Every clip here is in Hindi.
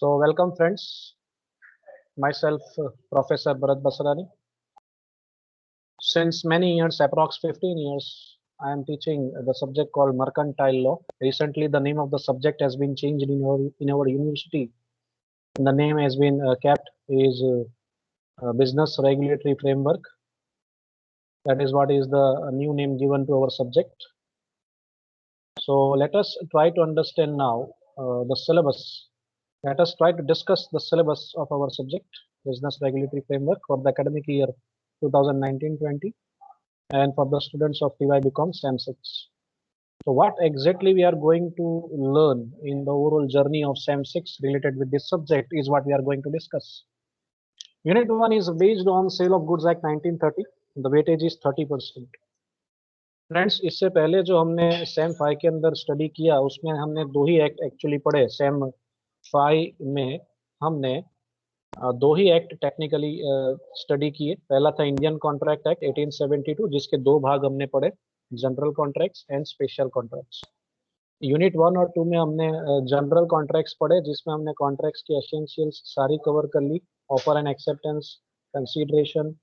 So welcome friends, myself Professor Bharat Basrani. Since many years, approx 15 years, I am teaching the subject called Mercantile Law. Recently, the name of the subject has been changed in our university. The name has been kept is Business Regulatory Framework. That is what is the new name given to our subject. So let us try to understand now the syllabus. Let us try to discuss the syllabus of our subject, Business Regulatory Framework, for the academic year 2019-20 and for the students of TY BCom SAM 6. So what exactly we are going to learn in the overall journey of SAM 6 related with this subject is what we are going to discuss. Unit 1 is based on Sale of Goods Act 1930. The weightage is 30%. Friends, इससे पहले जो हमने सैम 5 के अंदर स्टडी किया उसमें हमने दो ही एक्ट एक्चुअली पढ़े। सैम 5 में हमने दो ही एक्ट टेक्निकली स्टडी किए। पहला था इंडियन कॉन्ट्रैक्ट एक्ट 1872 जिसके दो भाग हमने पढ़े, general contracts and special contracts. Unit 1 और 2 में हमने जनरल कॉन्ट्रैक्ट्स पढ़े जिसमें हमने कॉन्ट्रैक्ट्स की एसेंशियल्स सारी कवर कर ली, offer and acceptance, consideration,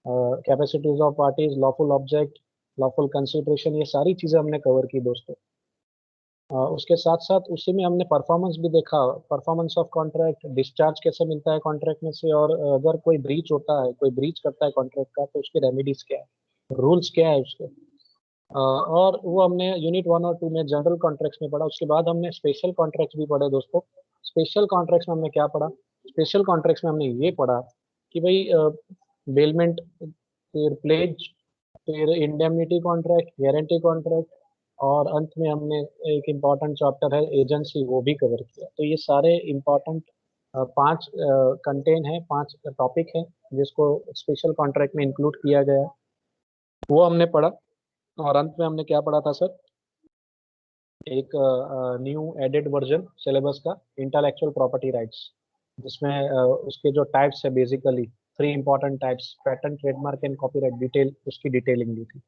capacities of parties, lawful object, lawful consideration, ये सारी चीज़ें हमने कवर की दोस्तों। उसके साथ साथ उसी में हमने परफॉर्मेंस भी देखा, परफॉर्मेंस ऑफ कॉन्ट्रैक्ट, डिस्चार्ज कैसे मिलता है कॉन्ट्रैक्ट में से, और अगर कोई ब्रीच होता है, कोई ब्रीच करता है कॉन्ट्रैक्ट का तो उसके रेमेडीज क्या है, रूल्स क्या है उसके, और वो हमने यूनिट 1 और 2 में जनरल कॉन्ट्रैक्ट्स में पढ़ा। उसके बाद हमने स्पेशल कॉन्ट्रैक्ट्स भी पढ़े दोस्तों। स्पेशल कॉन्ट्रैक्ट्स में हमने क्या पढ़ा? स्पेशल कॉन्ट्रैक्ट्स में हमने ये पढ़ा कि भाई बेलमेंट, फिर प्लेज, फिर इंडेमनिटी कॉन्ट्रैक्ट, गारंटी कॉन्ट्रैक्ट, और अंत में हमने एक इम्पॉर्टेंट चैप्टर है एजेंसी, वो भी कवर किया। तो ये सारे इम्पॉर्टेंट 5 कंटेन है, 5 टॉपिक है जिसको स्पेशल कॉन्ट्रैक्ट में इंक्लूड किया गया है, वो हमने पढ़ा। और अंत में हमने क्या पढ़ा था सर? एक न्यू एडेड वर्जन सिलेबस का, इंटेलेक्चुअल प्रॉपर्टी राइट्स, जिसमें उसके जो टाइप्स है basically 3 important types, patent, trademark and copyright, detail उसकी डिटेलिंग दी थी।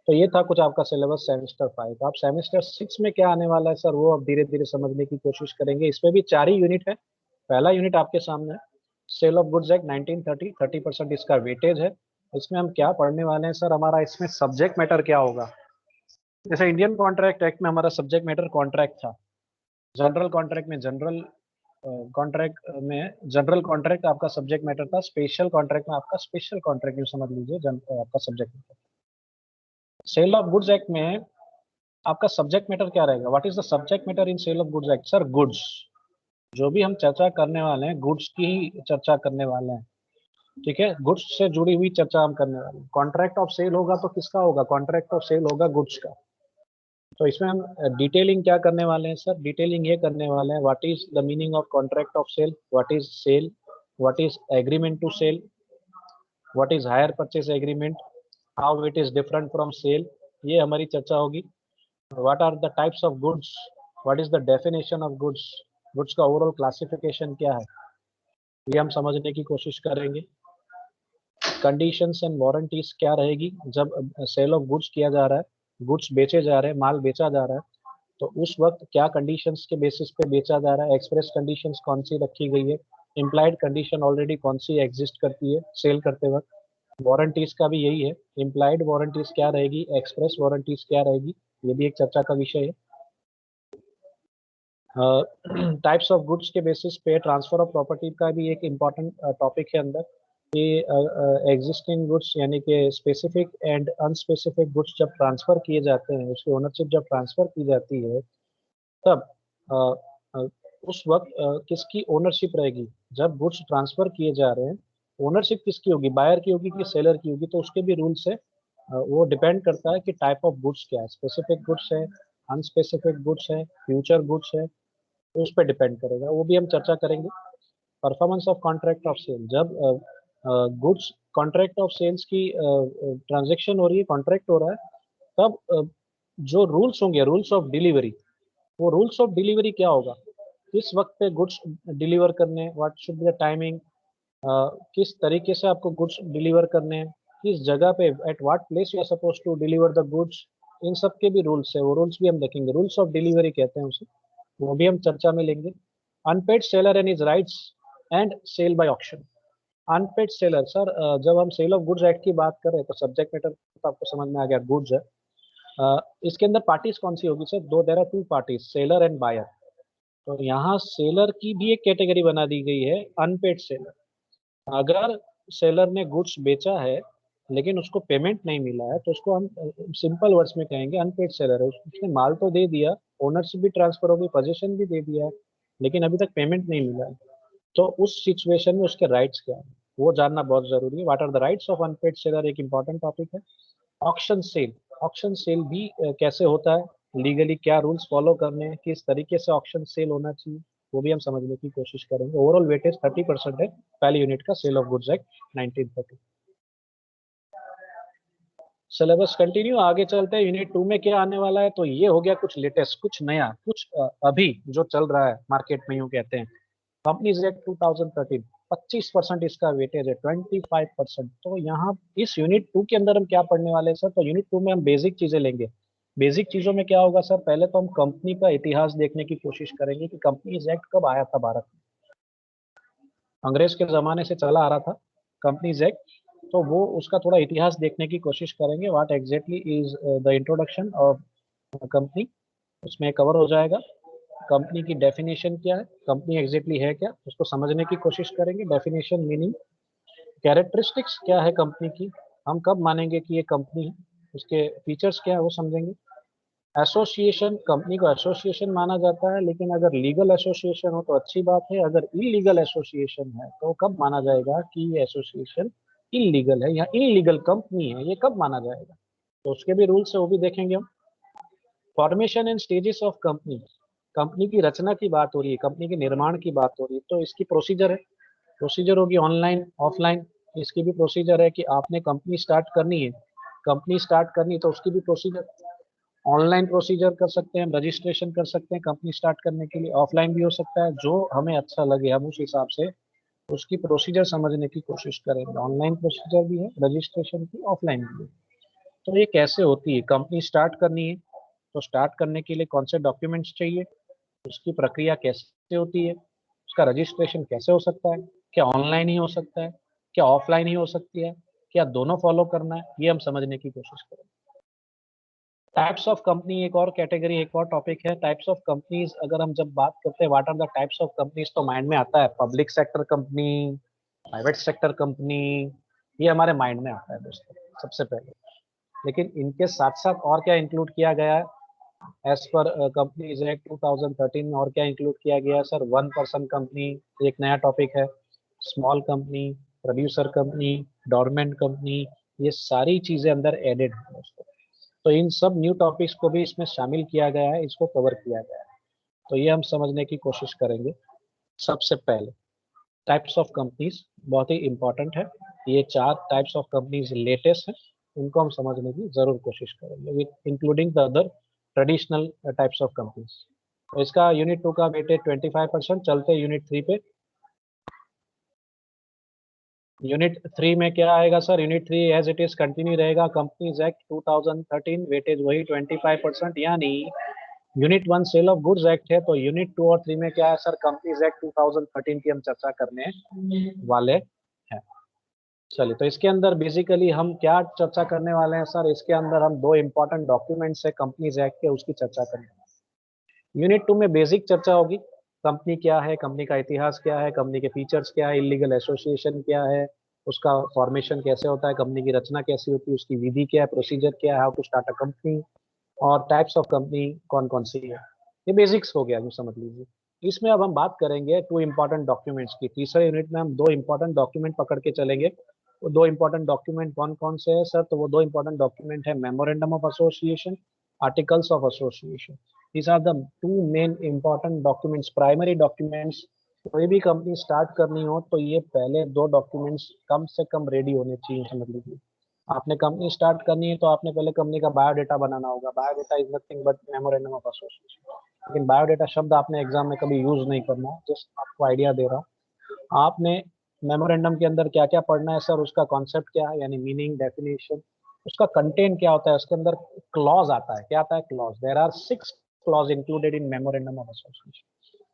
तो ये था कुछ आपका सिलेबस सेमेस्टर 5। आप सेमेस्टर 6 में क्या आने वाला है सर, वो अब धीरे धीरे समझने की कोशिश करेंगे। इसमें भी 4 ही यूनिट है। पहला यूनिट आपके सामने है, सेल ऑफ गुड्स एक्ट 1930, 30% इसका वेटेज है। इसमें हम क्या पढ़ने वाले हैं सर? हमारा इसमें सब्जेक्ट मैटर क्या होगा? जैसे इंडियन कॉन्ट्रैक्ट एक्ट में हमारा सब्जेक्ट मैटर कॉन्ट्रैक्ट था, जनरल कॉन्ट्रैक्ट में जनरल कॉन्ट्रैक्ट में जनरल कॉन्ट्रैक्ट आपका सब्जेक्ट मैटर था, स्पेशल कॉन्ट्रैक्ट में आपका स्पेशल कॉन्ट्रैक्ट, यूँ समझ लीजिए आपका subject matter. Sale of goods act में आपका सब्जेक्ट मैटर क्या रहेगा? What is the subject matter in sale of goods act? Sir goods, जो भी हम चर्चा करने वाले हैं गुड्स की ही चर्चा करने वाले हैं, ठीक है? गुड्स से जुड़ी हुई चर्चा हम करने वाले हैं। कॉन्ट्रैक्ट ऑफ सेल होगा तो किसका होगा? कॉन्ट्रैक्ट ऑफ सेल होगा गुड्स का। तो इसमें हम डिटेलिंग क्या करने वाले हैं सर? डिटेलिंग ये करने वाले हैं, what is the meaning of contract of sale, what is sale, what is agreement to sale, what is hire purchase agreement, how it is different from sale, ये हमारी चर्चा होगी। What are the types of goods, what is the definition of goods, goods का ओवरऑल क्लासिफिकेशन क्या है, ये हम समझने की कोशिश करेंगे। कंडीशंस एंड वारंटीज क्या रहेगी जब सेल ऑफ गुड्स किया जा रहा है, गुड्स बेचे जा रहे हैं, माल बेचा जा रहा है, तो उस वक्त क्या कंडीशंस के बेसिस पे बेचा जा रहा है, एक्सप्रेस कंडीशंस कौन सी रखी गई है, इम्प्लाइड कंडीशन ऑलरेडी कौन सी एग्जिस्ट करती है सेल करते वक्त। वारंटीज का भी यही है, इम्प्लाइड वारंटीज क्या रहेगी, एक्सप्रेस वारंटीज क्या रहेगी, ये भी एक चर्चा का विषय है। टाइप्स ऑफ गुड्स के बेसिस पे ट्रांसफर ऑफ प्रॉपर्टी का भी एक इम्पॉर्टेंट टॉपिक है अंदर, कि एग्जिस्टिंग गुड्स यानी कि स्पेसिफिक एंड अनस्पेसिफिक गुड्स जब ट्रांसफर किए जाते हैं, उसकी ओनरशिप जब ट्रांसफर की जाती है, तब उस वक्त किसकी ओनरशिप रहेगी? जब गुड्स ट्रांसफर किए जा रहे हैं, ओनरशिप किसकी होगी? बायर की होगी कि सेलर की होगी? तो उसके भी रूल्स है, वो डिपेंड करता है कि टाइप ऑफ गुड्स क्या है, स्पेसिफिक गुड्स है, अनस्पेसिफिक गुड्स है, फ्यूचर गुड्स है, तो उस पर डिपेंड करेगा, वो भी हम चर्चा करेंगे। Performance of contract of sale, जब गुड्स कॉन्ट्रैक्ट ऑफ सेल्स की ट्रांजेक्शन हो रही है, कॉन्ट्रैक्ट हो रहा है, तब जो रूल्स होंगे, रूल्स ऑफ डिलीवरी, वो रूल्स ऑफ डिलीवरी क्या होगा? किस वक्त पे गुड्स डिलीवर करने, what should be the timing, किस तरीके से आपको गुड्स डिलीवर करने हैं, किस जगह पे, at what place you are suppose to deliver the goods, इन सब के भी रूल्स है, वो रूल्स भी हम देखेंगे, रूल्स ऑफ डिलीवरी कहते हैं उसे, वो भी हम चर्चा में लेंगे। Unpaid seller and his rights and sale by auction. Unpaid seller sir, जब हम सेल ऑफ गुड्स एक्ट की बात कर रहे हैं तो सब्जेक्ट मैटर तो आपको समझ में आ गया, गुड्स है। इसके अंदर पार्टीज कौन सी होगी सर? दो, there are two parties, seller and buyer. तो यहाँ सेलर की भी एक कैटेगरी बना दी गई है, अनपेड सेलर। अगर सेलर ने गुड्स बेचा है लेकिन उसको पेमेंट नहीं मिला है तो उसको हम सिंपल वर्ड्स में कहेंगे अनपेड सेलर है। उसने माल तो दे दिया, ओनरशिप भी ट्रांसफर हो गई, पोजीशन भी दे दिया है, लेकिन अभी तक पेमेंट नहीं मिला है। तो उस सिचुएशन में उसके राइट्स क्या है वो जानना बहुत जरूरी है। What are the rights of unpaid seller, एक इंपॉर्टेंट टॉपिक है। ऑक्शन सेल, ऑक्शन सेल भी कैसे होता है, लीगली क्या रूल्स फॉलो करने हैं, किस तरीके से ऑक्शन सेल होना चाहिए, वो भी हम समझने की कोशिश करेंगे। ओवरऑल वेटेज 30% है पहले यूनिट का, sale of goods act 1930। Syllabus continue, आगे चलते हैं। यूनिट 2 में क्या आने वाला है, तो ये हो गया कुछ लेटेस्ट, कुछ नया, कुछ अभी जो चल रहा है मार्केट में, यूं कहते हैं। कंपनीज एक्ट 2013, 25% इसका वेटेज है, 25%। तो यहाँ इस यूनिट 2 के अंदर हम क्या पढ़ने वाले हैं सर? तो यूनिट 2 में हम बेसिक चीजें लेंगे। बेसिक चीजों में क्या होगा सर? पहले तो हम कंपनी का इतिहास देखने की कोशिश करेंगे कि कंपनीज एक्ट कब आया था भारत में। अंग्रेज के जमाने से चला आ रहा था कंपनीज एक्ट, तो वो उसका थोड़ा इतिहास देखने की कोशिश करेंगे। What exactly is the introduction of company, उसमें कवर हो जाएगा। कंपनी की डेफिनेशन क्या है, कंपनी एग्जैक्टली है क्या, उसको समझने की कोशिश करेंगे। डेफिनेशन, मीनिंग, कैरेक्टरिस्टिक्स क्या है कंपनी की, हम कब मानेंगे कि ये कंपनी है, उसके फीचर्स क्या है वो समझेंगे। एसोसिएशन, कंपनी को एसोसिएशन माना जाता है, लेकिन अगर लीगल एसोसिएशन हो तो अच्छी बात है, अगर इलीगल एसोसिएशन है तो कब माना जाएगा कि ये एसोसिएशन इलीगल है या इलीगल कंपनी है, ये कब माना जाएगा। तो उसके भी रूल्स है, वो भी देखेंगे हम। Formation and stages of company, company की रचना की बात हो रही है, कंपनी के निर्माण की बात हो रही है, तो इसकी प्रोसीजर है। प्रोसीजर होगी ऑनलाइन ऑफलाइन। इसकी भी प्रोसीजर है कि आपने कंपनी स्टार्ट करनी है, कंपनी स्टार्ट करनी है तो उसकी भी प्रोसीजर, ऑनलाइन प्रोसीजर कर सकते हैं, रजिस्ट्रेशन कर सकते हैं कंपनी स्टार्ट करने के लिए, ऑफलाइन भी हो सकता है, जो हमें अच्छा लगे हम उस हिसाब से उसकी प्रोसीजर समझने की कोशिश करेंगे। ऑनलाइन प्रोसीजर भी है रजिस्ट्रेशन की, ऑफलाइन भी है। तो ये कैसे होती है, कंपनी स्टार्ट करनी है तो स्टार्ट करने के लिए कौन से डॉक्यूमेंट्स चाहिए, उसकी प्रक्रिया कैसे होती है, उसका रजिस्ट्रेशन कैसे हो सकता है, क्या ऑनलाइन ही हो सकता है, क्या ऑफलाइन ही हो सकती है, क्या दोनों फॉलो करना है, ये हम समझने की कोशिश करेंगे। टाइप्स ऑफ कंपनी एक और कैटेगरी, एक और टॉपिक है, टाइप्स ऑफ कंपनीज। अगर हम जब बात करते हैं what are the types of companies, तो माइंड में आता है public sector company, private sector company, ये हमारे माइंड में आता है दोस्तों सबसे पहले। लेकिन इनके साथ साथ और क्या इंक्लूड किया गया है एज पर कंपनीज एक्ट 2013 में, और क्या इंक्लूड किया गया है सर? वन पर्सन कंपनी एक नया टॉपिक है, small company, producer company, dormant company, ये सारी चीजें अंदर एडेड है दोस्तों। तो इन सब न्यू टॉपिक्स को भी इसमें शामिल किया गया है, इसको कवर किया गया है। तो ये हम समझने की कोशिश करेंगे। सबसे पहले टाइप्स ऑफ कंपनीज बहुत ही इंपॉर्टेंट है, ये चार टाइप्स ऑफ कंपनीज लेटेस्ट हैं, इनको हम समझने की जरूर कोशिश करेंगे with including the other traditional types of companies. तो इसका यूनिट 2 का वेटेज 25%। चलते यूनिट 3 पे। यूनिट 3 में क्या आएगा sir? Unit 3 as it is continue रहेगा, कंपनीज एक्ट 2013, वेटेज वही 25%। यानी unit 1 sale of goods act है, तो यूनिट 2 और 3 में क्या है सर? कंपनीज एक्ट 2013 की हम चर्चा करने वाले हैं। चलिए, तो इसके अंदर बेसिकली हम क्या चर्चा करने वाले हैं सर? इसके अंदर हम दो इंपॉर्टेंट डॉक्यूमेंट्स है कंपनीज एक्ट के, उसकी चर्चा करेंगे। यूनिट 2 में बेसिक चर्चा होगी, कंपनी क्या है, कंपनी का इतिहास क्या है, कंपनी के फीचर्स क्या है, इलीगल एसोसिएशन क्या है, उसका फॉर्मेशन कैसे होता है, कंपनी की रचना कैसी होती है, उसकी विधि क्या है, प्रोसीजर क्या है, how to start a company, और टाइप्स ऑफ कंपनी कौन कौन सी है। ये बेसिक्स हो गया, यूँ समझ लीजिए। इसमें अब हम बात करेंगे टू इंपॉर्टेंट डॉक्यूमेंट्स की। तीसरे यूनिट में हम दो इंपॉर्टेंट डॉक्यूमेंट पकड़ के चलेंगे। वो दो इंपॉर्टेंट डॉक्यूमेंट कौन कौन से हैं सर? तो वो दो इंपॉर्टेंट डॉक्यूमेंट है memorandum of association, articles of association. These are the two main important documents, primary documents। कोई भी कंपनी स्टार्ट करनी हो तो ये पहले दो डॉक्यूमेंट्स कम से कम रेडी होने चाहिए, समझ लीजिए। आपने कंपनी स्टार्ट करनी है तो आपने पहले कंपनी का बायोडेटा बनाना होगा। Biodata is nothing but memorandum of association. लेकिन बायोडेटा शब्द आपने एग्जाम में कभी यूज नहीं करना है, जस्ट आपको आइडिया दे रहा हूँ। आपने मेमोरेंडम के अंदर क्या क्या पढ़ना है सर? उसका कॉन्सेप्ट क्या है, यानी मीनिंग, डेफिनेशन, उसका कंटेंट क्या होता है, उसके अंदर क्लॉज आता है, क्या आता है? Clause. There are 6 clause included in memorandum of association.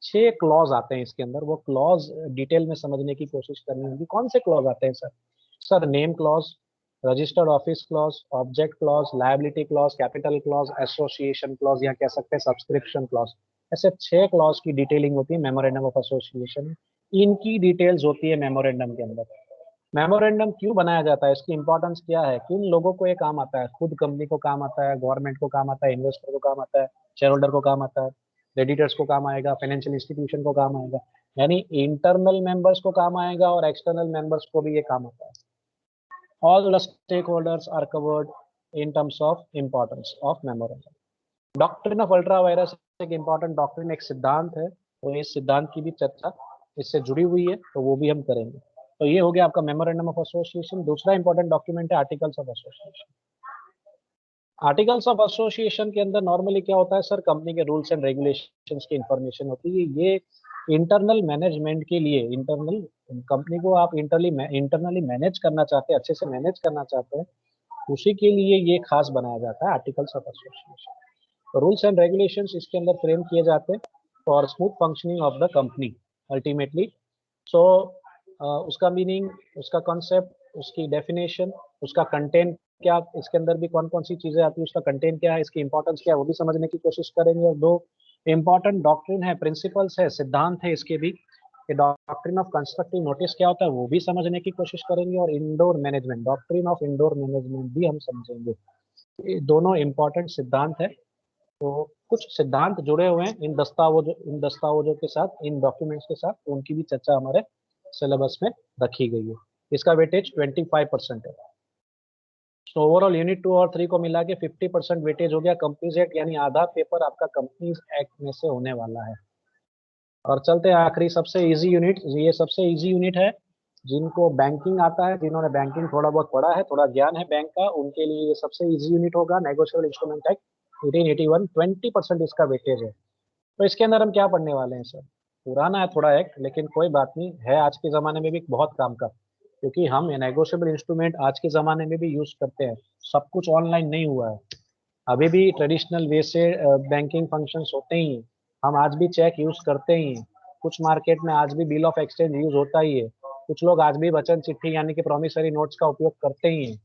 6 clause आते हैं इसके अंदर, वो क्लॉज डिटेल में समझने की कोशिश करनी होगी। कौन से क्लॉज आते हैं sir? Sir name clause, registered office clause, object clause, liability clause, capital clause, association clause, या कह सकते हैं सब्सक्रिप्शन क्लॉज। ऐसे 6 क्लॉज की डिटेलिंग होती है मेमोरेंडम ऑफ एसोसिएशन। इनकी डिटेल्स होती है मेमोरेंडम के अंदर। मेमोरेंडम क्यों बनाया जाता है, इसकी इंपॉर्टेंस क्या है, किन लोगों को ये काम आता है? खुद कंपनी को काम आता है, गवर्नमेंट को काम आता है, इन्वेस्टर को काम आता है, शेयर होल्डर को काम आता है, क्रेडिटर्स को काम आएगा, फाइनेंशियल इंस्टीट्यूशन को काम आएगा। यानी इंटरनल मेंबर्स को काम आएगा और एक्सटर्नल मेंबर्स को भी ये काम आता है। All the stakeholders are covered in terms of importance of memorandum. Doctrine of ultra vires एक इंपॉर्टेंट डॉक्ट्रिन, एक सिद्धांत है, तो इस सिद्धांत की भी चर्चा इससे जुड़ी हुई है, तो वो भी हम करेंगे। तो ये हो गया आपका मेमोरेंडम ऑफ एसोसिएशन। दूसरा इंपॉर्टेंट डॉक्यूमेंट है articles of association. Articles of association के अंदर नॉर्मली क्या होता है सर, कंपनी के रूल्स एंड रेगुलेशंस की इंफॉर्मेशन होती है। ये इंटरनल मैनेजमेंट के लिए, इंटरनल कंपनी को आप इंटरनली मैनेज करना चाहते हैं, अच्छे से मैनेज करना चाहते हैं, उसी के लिए ये खास बनाया जाता है articles of association. Rules and regulations इसके अंदर फ्रेम किए जाते हैं for smooth functioning of the company ultimately. So उसका मीनिंग, उसका कॉन्सेप्ट, उसकी डेफिनेशन, उसका कंटेंट क्या, इसके अंदर भी कौन कौन सी चीजें आती है, उसका कंटेंट क्या है, इसकी इंपॉर्टेंस क्या है, वो भी समझने की कोशिश करेंगे। और दो इंपॉर्टेंट डॉक्ट्रिन है, प्रिंसिपल्स है, सिद्धांत है इसके भी, कि डॉक्ट्रिन ऑफ कंस्ट्रक्टिव नोटिस क्या होता है वो भी समझने की कोशिश करेंगे। और indoor management, doctrine of indoor management भी हम समझेंगे। ये दोनों इंपॉर्टेंट सिद्धांत है। तो कुछ सिद्धांत जुड़े हुए हैं इन दस्तावेजों के साथ, इन डॉक्यूमेंट्स के साथ, उनकी भी चर्चा हमारे सिलेबस में रखी गई है। इसका वेटेज 25% है। तो ओवरऑल यूनिट 2 और 3 को मिला के 50% वेटेज हो गया कंपनीज एक्ट, यानी आधा पेपर आपका कंपनीज एक्ट में से होने वाला है। और चलते हैं आखिरी सबसे इजी यूनिट। ये सबसे इजी यूनिट है, जिनको बैंकिंग आता है, जिन्होंने बैंकिंग थोड़ा बहुत पढ़ा है, थोड़ा ज्ञान है बैंक का, उनके लिए ये सबसे इजी यूनिट होगा। नेगोशिएबल इंस्ट्रूमेंट एक्ट 1881, 20% इसका वेटेज है। तो इसके अंदर हम क्या पढ़ने वाले हैं सर? पुराना है थोड़ा एक्ट, लेकिन कोई बात नहीं है, आज के ज़माने में भी बहुत काम का, क्योंकि हम नेगोशिएबल इंस्ट्रूमेंट आज के ज़माने में भी यूज़ करते हैं। सब कुछ ऑनलाइन नहीं हुआ है, अभी भी ट्रेडिशनल वे से बैंकिंग फंक्शंस होते ही हैं। हम आज भी चेक यूज़ करते ही हैं, कुछ मार्केट में आज भी बिल ऑफ एक्सचेंज यूज़ होता ही है, कुछ लोग आज भी वचन चिट्ठी यानी कि प्रोमिसरी नोट्स का उपयोग करते ही हैं।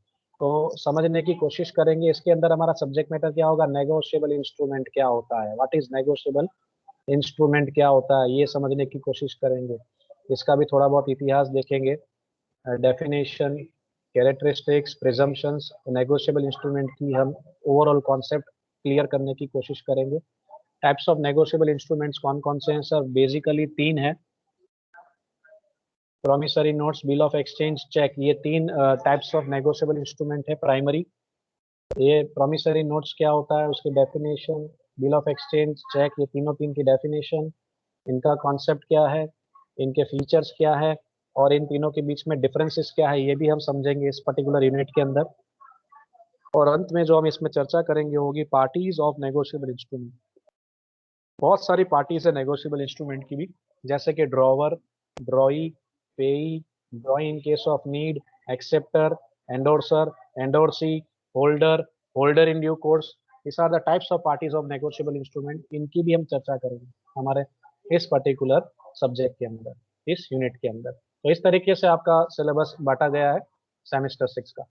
तो समझने की कोशिश करेंगे। इसके अंदर हमारा सब्जेक्ट मैटर क्या होगा, नेगोशिएबल इंस्ट्रूमेंट क्या होता है, व्हाट इज नेगोशिएबल इंस्ट्रूमेंट क्या होता है, ये समझने की कोशिश करेंगे। इसका भी थोड़ा बहुत इतिहास देखेंगे, definition, characteristics, presumptions, negotiable instrument की हम ओवरऑल कॉन्सेप्ट क्लियर करने की कोशिश करेंगे। टाइप्स ऑफ नेगोशिएबल इंस्ट्रूमेंट्स कौन कौन से हैं सर? बेसिकली 3 है, promissory notes, bill of exchange, cheque, ये 3 टाइप्स ऑफ नेगोशिएबल इंस्ट्रूमेंट है प्राइमरी। ये प्रोमिसरी नोट्स क्या होता है, उसकी definition, bill of exchange, cheque, ये तीन की डेफिनेशन, इनका कॉन्सेप्ट क्या है, इनके फीचर्स क्या है, और इन तीनों के बीच में डिफरेंसेस क्या है, ये भी हम समझेंगे इस पर्टिकुलर यूनिट के अंदर। और अंत में जो हम इसमें चर्चा करेंगे होगी पार्टीज ऑफ नेगोशिएबल इंस्ट्रूमेंट। बहुत सारी पार्टीज है नेगोशिएबल इंस्ट्रूमेंट की भी, जैसे कि drawer, drawee, payee, drawee in case of need, acceptor, endorser, endorsee, holder, holder in due course. these are the types of parties of negotiable instrument. इनकी भी हम चर्चा करेंगे हमारे इस पर्टिकुलर सब्जेक्ट के अंदर, इस यूनिट के अंदर। तो इस तरीके से आपका सिलेबस बांटा गया है सेमेस्टर 6 का।